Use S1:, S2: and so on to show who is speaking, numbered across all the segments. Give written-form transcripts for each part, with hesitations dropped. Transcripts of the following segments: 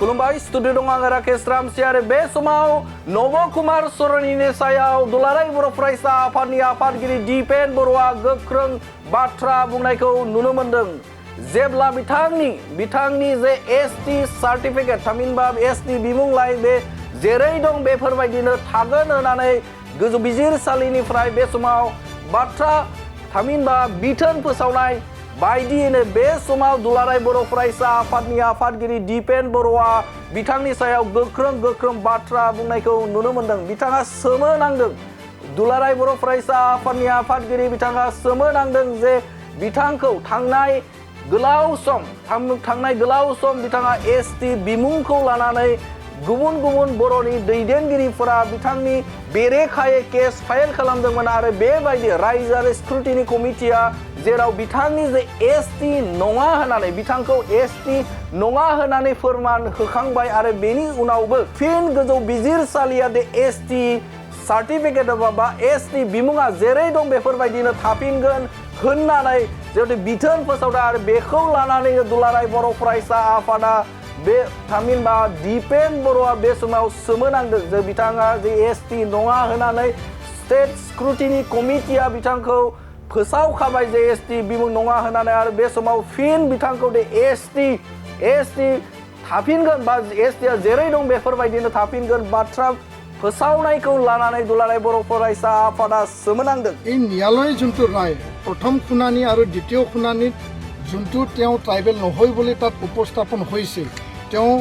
S1: खुलुमबाय स्टुडिअ दं आं राकेश रामसि आरो बे समाव नब कुमार सर'निनि सायाव दुलाराय बर' फरायसा आफादनि आफादगिरि दिपेन बर'आ गोख्रों बाथ्रा बुंनायखौ नुनो मोनदों। जेब्ला बिथांनि जे एसटि सार्टिफिकेट थामहिनबा एसटि बिमुंलाइ बे जेरै दं बेफोरबायदिनो थागोन होननानै गोजौ बिजिरसालिनिफ्राय बे समाव बाथ्रा थामहिनबा बिथोन फोसावनाय बायदियैनो बे समाव दुलाराय बर' फरायसा आफादनि आफादगिरि दिपेन बर'आ बिथांनि सायाव गोख्रों बाथ्रा बुंनायखौ नुनो मोनदों। बिथाङा सोमोनांदों दुलाराय बर' फरायसा आफादनि आफादगिरि बिथाङा सोमोनांदों जे बिथांखौ थांनाय गोलाव सम बिथाङा एसटि बिमुंखौ लानानै गुबुन बर'नि दैदेनगिरिफोरा बिथांनि बेरेखायै केस फाइल खालामदोंमोन आरो बेबायदि रायजोआरि स्क्रुटिनि कमिटिया जेराव बिथांनि जे एसटि नङा होननानै बिथांखौ एसटि नङा होननानै फोरमान होखांबाय आरो बेनि उनावबो फिन गोजौ बिजिरसालिया दे एसटि सार्टिफिकेट बा एसटि बिमुङा जेरै दं बेफोरबायदिनो थाफिनगोन होननानै जिहेतु बिथोन फोसावदों आरो बेखौ लानानै दुलाराय बर' फरायसा आफादा बे थामहिनबा दिपेन बर'आ बे समाव सोमोनांदों जे बिथाङा जे एसटि नङा होननानै स्टेट स्क्रुटिनि कमिटिया बिथांखौ फोसावखाबाय जे एसटि बिमुं नङा होननानै आरो बे समाव फिन बिथांखौ दे एसटि थाफिनगोन बा एसटिआ जेरै दं बेफोरबायदिनो थाफिनगोन बाथ्रा फोसावनायखौ लानानै दुलाराय बर' फरायसा आफादा सोमोनांदों।
S2: এই ন্যায়ালয়ে যোনটো ৰায় প্ৰথম শুনানি আৰু দ্বিতীয় শুনানিত যোনটো তেওঁ ট্ৰাইবেল নহয় বুলি তাত উপস্থাপন হৈছে, তেওঁ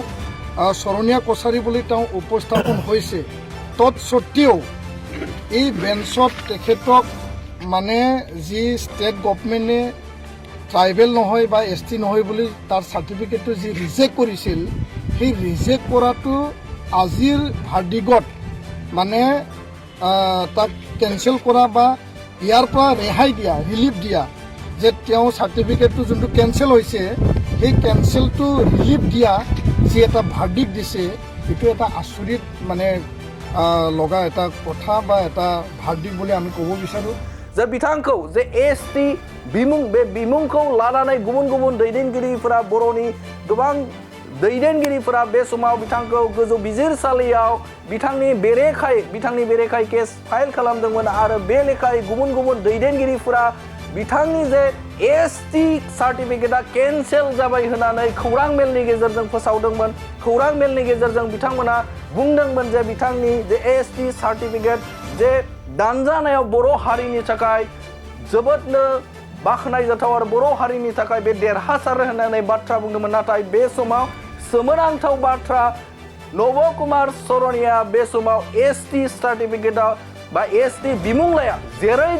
S2: চৰণীয়া কছাৰী বুলি তেওঁ উপস্থাপন হৈছে, তৎসত্ত্বেও এই বেঞ্চত তেখেতক মানে যি ষ্টেট গভৰ্ণমেণ্টে ট্ৰাইবেল নহয় বা এছটি নহয় বুলি তাৰ চাৰ্টিফিকেটটো যি ৰিজেক্ট কৰিছিল, সেই ৰিজেক্ট কৰাটো আজিৰ ভাৰ্ডিগত মানে তাক কেঞ্চেল কৰা বা ইয়াৰ পৰা ৰেহাই দিয়া, ৰিলিফ দিয়া, যে তেওঁ চাৰ্টিফিকেটটো যোনটো কেঞ্চেল হৈছে সেই কেঞ্চেলটো ৰিলিফ দিয়া যি এটা ভাৰ্ডিক দিছে, এইটো এটা আচৰিত মানে লগা এটা কথা বা এটা ভাৰ্ডিক বুলি আমি ক'ব বিচাৰোঁ।
S1: जे बिथांखौ जे एसटि बिमुं बे बिमुंखौ लानानै गुबुन दैदेनगिरिफोरा बर'नि गोबां दैदेनगिरिफोरा बे समाव बिथांखौ गोजौ बिजिरसालियाव बिथांनि बेरेखायै केस फाइल खालामदोंमोन आरो बे लेखायै गुबुन दैदेनगिरिफोरा बिथांनि जे एसटि सार्टिफिकेटआ केन्सेल जाबाय होननानै खौरां मेलनि गेजेरजों फोसावदोंमोन। खौरां मेलनि गेजेरजों बिथांमोना बुंदोंमोन जे बिथांनि जे एसटि सार्टिफिकेट जे दानजानायाव बर' हारिनि थाखाय जोबोदनो बाख्नायजाथाव आरो बर' हारिनि थाखाय बे देरहासार होननानै बाथ्रा बुंदोंमोन। नाथाय बे समाव सोमोनांथाव बाथ्रा नब कुमार सर'निया बे समाव एसटि सार्टिफिकेटआव बा एसटि बिमुंलाइया जेरै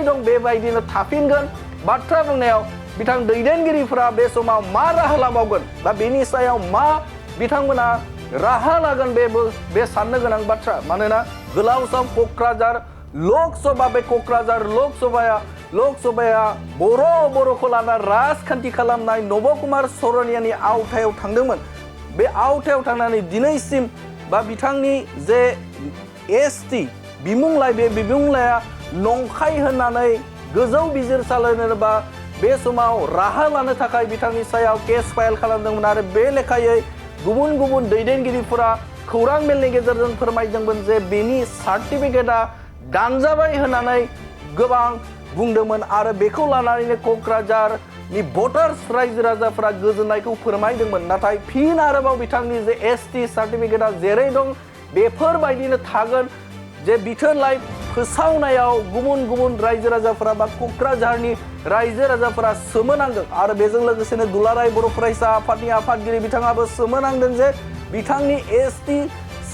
S1: दं बेबायदिनो थाफिनगोन बाथ्रा बुंनायाव बिथां दैदेनगिरिफोरा बे समाव मा राहा लाबावगोन बा बेनि सायाव मा बिथांमोना राहा लागोन बे साननो गोनां बाथ्रा। मानोना गोलाव सम क'क्राझार लकसभा बे क'क्राझार लकसभाया बर'खौ लाना राजखान्थि खालामनाय नब कुमार सर'नियानि आवथायाव थांदोंमोन। बे आवथायाव थांनानै दिनैसिम बा बिथांनि जे एसटि बिमुंलाइ बे बिमुंलाइया नंखाय होननानै गोजौ बिजिरसालिनो बा बे समाव राहा लानो थाखाय बिथांनि सायाव केस फाइल खालामदोंमोन आरो बे लेखायै गुबुन दैदेनगिरिफोरा खौरां मेलनि गेजेरजों फोरमायदोंमोन जे बेनि सार्टिफिकेटआ दानजाबाय होननानै गोबां बुंदोंमोन आरो बेखौ लानानैनो क'क्राझारनि भटार्स रायजो राजाफोरा गोजोननायखौ फोरमायदोंमोन। नाथाय फिन आरोबाव बिथांनि जे एसटि सार्टिफिकेटआ जेरै दं बेफोरबायदिनो थागोन जे बिथोनलाइ फोसावनायाव गुबुन रायजो राजाफोरा बा क'क्राझारनि रायजो राजाफोरा सोमोनांदों आरो बेजों लोगोसेनो दुलाराय बर' फरायसा आफादनि आफादगिरि बिथाङाबो सोमोनांदों जे बिथांनि एसटि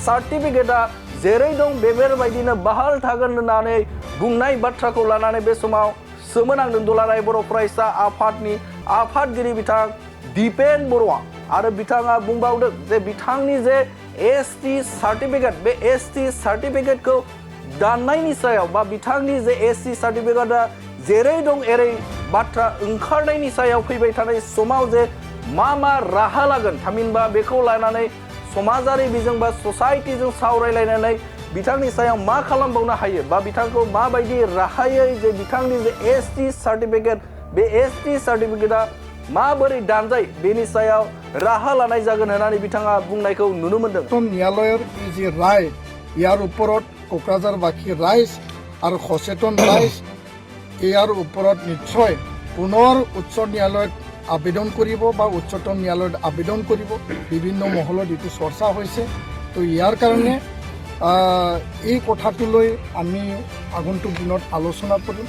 S1: सार्टिफिकेटआ जेरै दं बेफोरबायदिनो बहाल थागोन होननानै बुंनाय बाथ्राखौ लानानै बे समाव सोमोनांदों दुलाराय बर' फरायसा आफादनि आफादगिरि बिथां दिपेन बर'आ आरो बिथाङा बुंबावदों जे बिथांनि जे एसटि सार्टिफिकेट बे एसटि सार्टिफिकेटखौ दाननायनि सायाव बा बिथांनि जे एसटि सार्टिफिकेटआ जेरै दं एरै बाथ्रा ओंखारनायनि सायाव फैबाय थानाय समाव जे मा राहा लागोन थामहिनबा बेखौ लानानै समाजारि बिजों बा ससाइटिजों सावरायलायनानै बिथांनि सायाव मा खालामबावनो हायो बा बिथांखौ माबायदि राहायै जे बिथांनि जे एसटि सार्टिफिकेट बे एसटि सार्टिफिकेटआ माबोरै दानजाय बेनि सायाव राहा लानाय जागोन होननानै बिथाङा बुंनायखौ नुनो मोन्दों।
S2: ন্যায়ালয়ৰ এই যে ৰায় ইয়াৰ ওপৰত কোকৰাঝাৰবাসী ৰাইজ আৰু সচেতন ৰাইজ ইয়াৰ ওপৰত নিশ্চয় পুনৰ উচ্চ ন্যায়ালয়ত আবেদন কৰিব বা উচ্চতম ন্যায়ালয়ত আবেদন কৰিব। বিভিন্ন মহলত এইটো চৰ্চা হৈছে। তো ইয়াৰ কাৰণে এই কথাটো লৈ আমি আগন্তুক দিনত আলোচনা কৰিম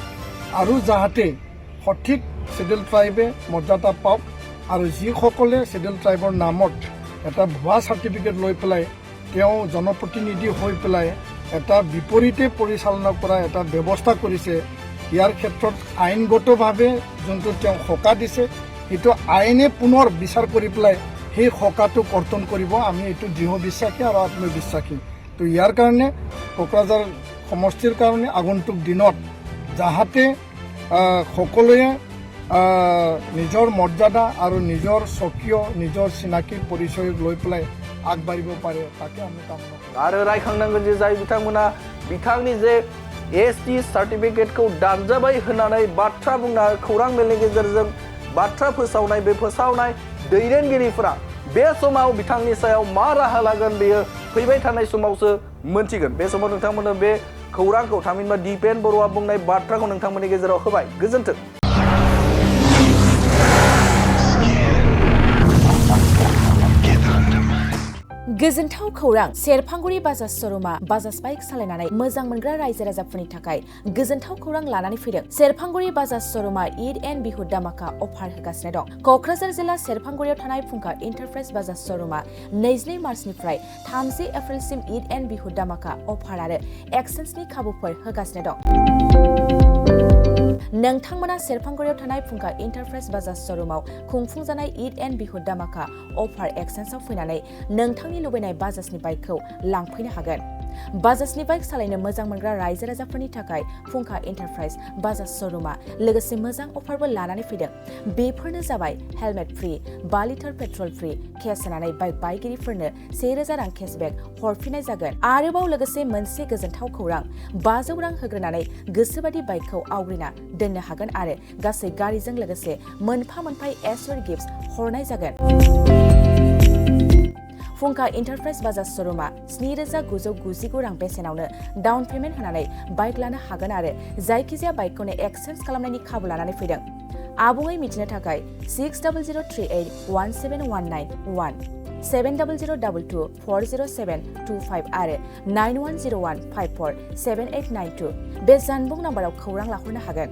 S2: আৰু যাহাতে সঠিক শিডিউল ট্ৰাইবে মৰ্যাদা পাওক আৰু যিসকলে শিডিউল ট্ৰাইবৰ নামত এটা ভুৱা চাৰ্টিফিকেট লৈ পেলাই তেওঁ জনপ্ৰতিনিধি হৈ পেলাই এটা বিপৰীতে পৰিচালনা কৰা এটা ব্যৱস্থা কৰিছে, ইয়াৰ ক্ষেত্ৰত আইনগতভাৱে যোনটো তেওঁ সকা দিছে সেইটো আইনে পুনৰ বিচাৰ কৰি পেলাই সেই সকাটো কৰ্তন কৰিব। আমি এইটো দৃঢ় বিশ্বাসী আৰু আত্মবিশ্বাসী। তো ইয়াৰ কাৰণে কোকৰাঝাৰ সমষ্টিৰ কাৰণে আগন্তুক দিনত যাহাতে সকলোৱে নিজৰ মৰ্যাদা আৰু নিজৰ স্বকীয় নিজৰ চিনাকিৰ পৰিচয় লৈ পেলাই আগবাঢ়িব পাৰে তাকে আমি কামনা কৰোঁ।
S1: आरो रायखांनांगोन जे जाय बिथांमोना बिथांनि जे एसटी सार्टिफिकेटखौ दानजाबाय होननानै बाथ्रा बुंना खौरां मेलनि गेजेरजों बाथ्रा फोसावनाय बे फोसावनाय दैदेनगिरिफोरा बे समाव बिथांनि सायाव मा राहा लागोन बेयो फैबाय थानाय समावसो मोनथिगोन। बे समाव नोंथांमोननो बे खौरांखौ थामहिनबा दिपेन बर'आ बुंनाय बाथ्राखौ नोंथांमोननि गेजेराव होबाय। गोजोन्थों।
S3: गोजोनथाव खौरां सेरफांगुरि बाजाज श'रुमा बाजाज बाइक सालायनानै मोजां मोनग्रा रायजो राजाफोरनि थाखाय गोजोनथाव खौरां लानानै फैदों। सेरफांगुरि बाजाज श'रुमा ईद एन्ड बिहु दामाका अफार होगासिनो दं। क'क्राझार जिल्ला सेरफांगुरियाव थानाय फुंखा इन्टारप्राइज बाजाज श'रुमा 22 मार्चनिफ्राय 30 एप्रिलसिम ईद एन्ड बिहु दामाका अफार आरो एक्सेन्सनि खाबुफोर होगासिनो दं। नोंथांमोना सेरफांगुरियाव थानाय फुंखा इन्टारप्राइज बाजाज श'रुमाव खुंफुंजानाय ईद एन्ड बिहु दामाका अफार एक्सेन्सआव फैनानै नोंथांनि लुबैनाय बाजाजनि बाइकखौ लांफैनो हागोन। बाजाजनि बाइक सालायनो मोजां मोनग्रा रायजो राजाफोरनि थाखाय फुंखा इन्टारप्राइज बाजाज श'रुमा लोगोसे मोजां अफारबो लानानै फैदों। बेफोरनो जाबाय helmet free, 5 litre petrol free, case होनानै बाइक बायगिरिफोरनो 1000 रां केसबेक हरफिननाय जागोन। आरोबाव लोगोसे मोनसे गोजोनथाव खौरां 500 रां होग्रोनानै गोसोबादि बाइकखौ आवग्रिना दोननो हागोन आरो गासै गारिजों लोगोसे मोनफा मोनफा एसर गिफ्ट हरनाय जागोन। फुंखा इन्टारप्राइज बाजाज श'रुमा 7999 रां बेसेनावनो डाउन पेमेन्ट होनानै बाइक लानो हागोन आरो जायखिजाया बाइकखौनो एक्सचेन्ज खालामनायनि खाबु लानानै फैदों। आबुङै मिथिनो थाखाय 6003817191 7002240725 आरो 9101547892 बे जानबुं नाम्बाराव खौरां लाहरनो हागोन।